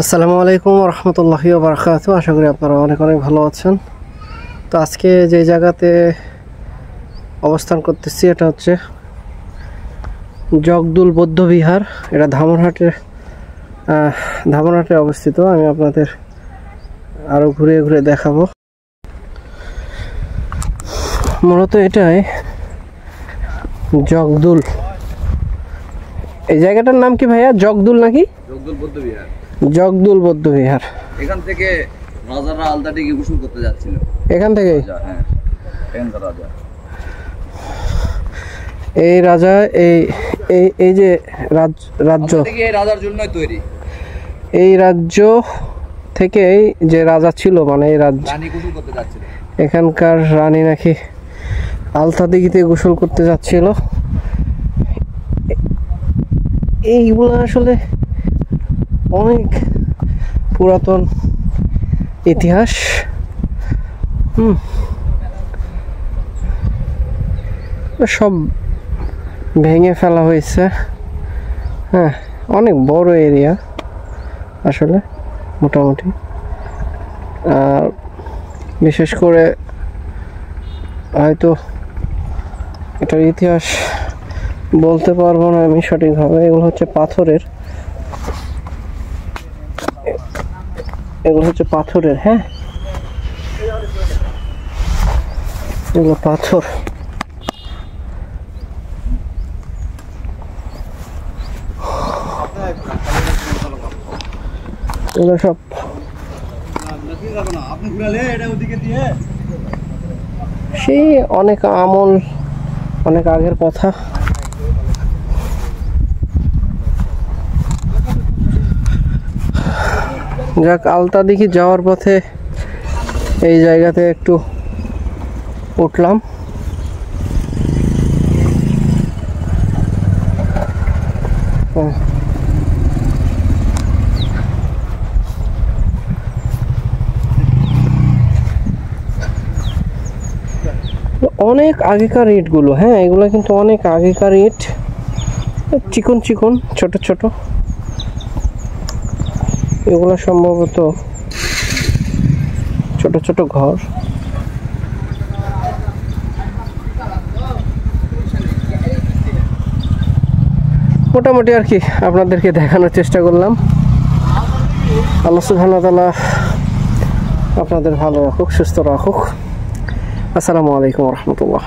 আসসালামু আলাইকুম রহমতুল্লাহি ওয়া বারাকাতুহু। আশা করি আপনারা অনেক অনেক ভালো আছেন। তো আজকে যে জায়গাতে অবস্থান করতেছি এটা হচ্ছে জগদুল বৌদ্ধ বিহার। এটা ধামরহাটে অবস্থিত। আমি আপনাদের আরও ঘুরে ঘুরে দেখাবো। মূলত এটাই জগদুল। এই জায়গাটার নাম কি ভাইয়া? জগদুল নাকি? জগদুল বৌদ্ধ বিহার। জগদুল বৌদ্ধ বিহার। এখান থেকে রাজারা আলতাটি গিয়ে গোসল করতে যাচ্ছিল। এখান থেকে? হ্যাঁ, এখানকার রাজা। এই রাজা এই যে রাজ্য এই রাজার জন্যই তৈরি। এই রাজ্য থেকে যে রাজা ছিল, মানে এই রাজ্য রানী গোসল করতে যাচ্ছিল। এখানকার রানী নাকি আলতা দিঘিতে গোসল করতে যাচ্ছিল। এইগুলো আসলে অনেক পুরাতন ইতিহাস। সব ভেঙে ফেলা হয়েছে। হ্যাঁ, অনেক বড় এরিয়া আসলে মোটামুটি। আর বিশেষ করে হয়তো এটার ইতিহাস বলতে পারবো না আমি সঠিকভাবে। এগুলো হচ্ছে পাথরের, হ্যাঁ, এগুলো পাথর। এগুলো সব সেই অনেক আমল, অনেক আগের কথা। যাক, আলতা দিঘি যাওয়ার পথে এই জায়গাতে একটু উঠলাম। অনেক আগেকার ইটগুলো, হ্যাঁ, এগুলো কিন্তু অনেক আগেকার ইট। চিকন চিকন ছোট ছোট। এগুলো সম্ভবত ছোট ছোট ঘর। মোটামুটি আর কি আপনাদেরকে দেখানোর চেষ্টা করলাম। আল্লাহ সুবহানাহু ওয়া তাআলা আপনাদের ভালো রাখুক, সুস্থ রাখুক। আসসালামু আলাইকুম ওয়া রাহমাতুল্লাহ।